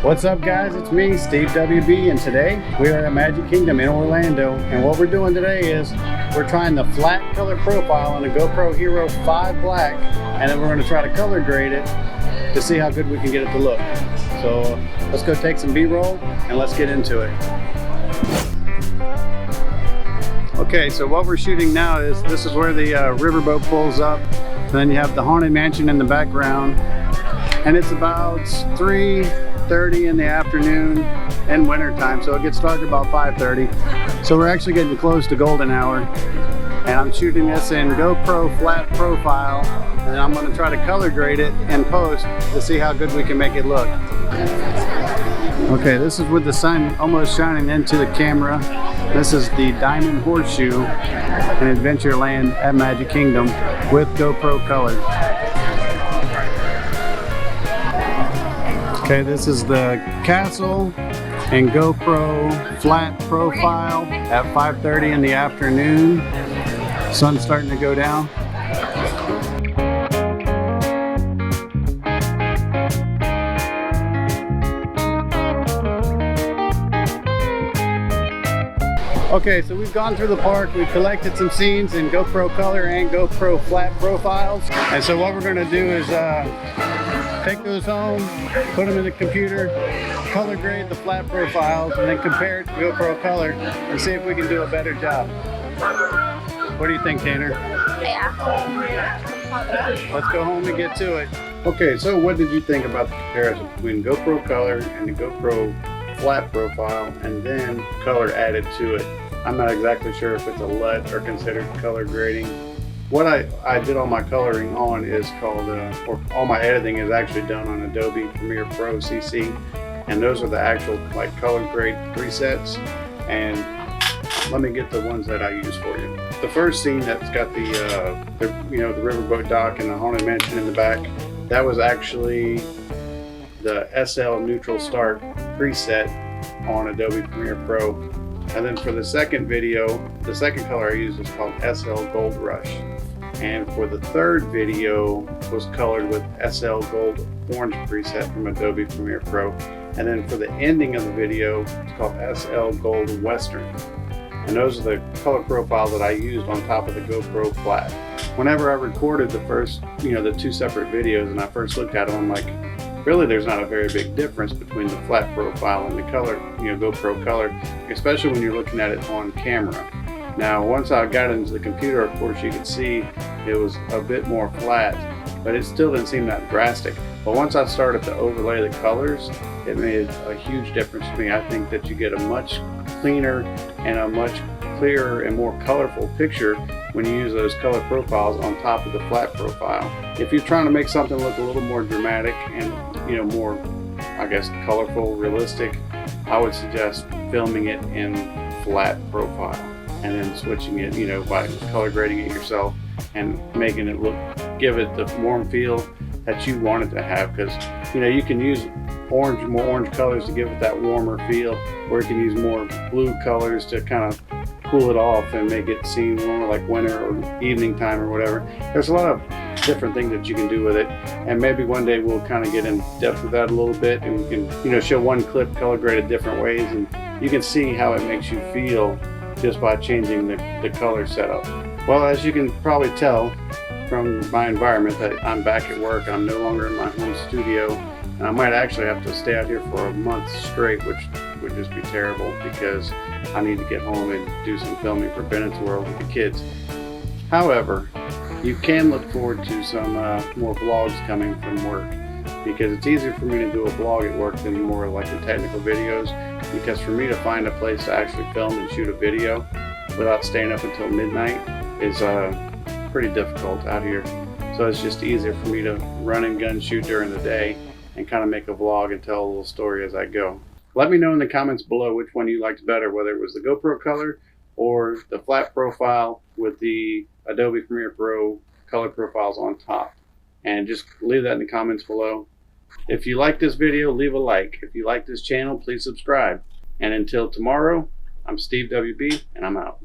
What's up guys, it's me, SteveWB, and today we are at Magic Kingdom in Orlando, and what we're doing today is we're trying the flat color profile on the GoPro Hero 5 Black, and then we're going to try to color grade it to see how good we can get it to look. So let's go take some B-roll and let's get into it. Okay, so what we're shooting now is this is where the riverboat pulls up, and then you have the Haunted Mansion in the background, and it's about 3:30 in the afternoon in winter time, so it gets started about 5:30. So we're actually getting close to golden hour, and I'm shooting this in GoPro flat profile, and I'm going to try to color grade it in post to see how good we can make it look. Okay, this is with the sun almost shining into the camera. This is the Diamond Horseshoe in Adventureland at Magic Kingdom with GoPro color. Okay, this is the castle in GoPro flat profile at 5:30 in the afternoon. Sun's starting to go down. Okay, so we've gone through the park, we've collected some scenes in GoPro color and GoPro flat profiles. And so what we're gonna do is take those home, put them in the computer, color grade the flat profiles, and then compare it to GoPro color and see if we can do a better job. What do you think, Tanner? Yeah. Let's go home and get to it. Okay, so what did you think about the comparison between GoPro color and the GoPro flat profile and then color added to it? I'm not exactly sure if it's a LUT or considered color grading. What I did all my coloring on is called, or all my editing is actually done on Adobe Premiere Pro CC, and those are the actual like color grade presets. And let me get the ones that I use for you. The first scene that's got the riverboat dock and the Haunted Mansion in the back, that was actually the SL Neutral Start preset on Adobe Premiere Pro. And then for the second video, the second color I used was called SL Gold Rush. And for the third video was colored with SL Gold Orange preset from Adobe Premiere Pro. And then for the ending of the video, it's called SL Gold Western. And those are the color profiles that I used on top of the GoPro flat. Whenever I recorded the first, the two separate videos, and I first looked at them, I'm like, really there's not a very big difference between the flat profile and the color, GoPro color, especially when you're looking at it on camera. Now, once I got into the computer, of course, you could see it was a bit more flat, but it still didn't seem that drastic. But once I started to overlay the colors, it made a huge difference to me. I think that you get a much cleaner and a much clearer and more colorful picture when you use those color profiles on top of the flat profile. If you're trying to make something look a little more dramatic and more, I guess, colorful, realistic, I would suggest filming it in flat profile and then switching it, by color grading it yourself and making it give it the warm feel that you want it to have. Because you can use more orange colors to give it that warmer feel, or you can use more blue colors to kind of cool it off and make it seem more like winter or evening time or whatever. There's a lot of different things that you can do with it, and maybe one day we'll kind of get in depth with that a little bit, and we can show one clip color graded different ways, and you can see how it makes you feel just by changing the color setup. Well, as you can probably tell from my environment, that I'm back at work. I'm no longer in my home studio, and I might actually have to stay out here for a month straight, which would just be terrible because I need to get home and do some filming for Bennett's World with the kids. However, you can look forward to some more vlogs coming from work, because it's easier for me to do a vlog at work than more like the technical videos, because for me to find a place to actually film and shoot a video without staying up until midnight is pretty difficult out here. So it's just easier for me to run and gun shoot during the day and kind of make a vlog and tell a little story as I go. Let me know in the comments below which one you liked better, whether it was the GoPro color or the flat profile with the Adobe Premiere Pro color profiles on top. And just leave that in the comments below. If you like this video, leave a like. If you like this channel, please subscribe. And until tomorrow, I'm SteveWB, and I'm out.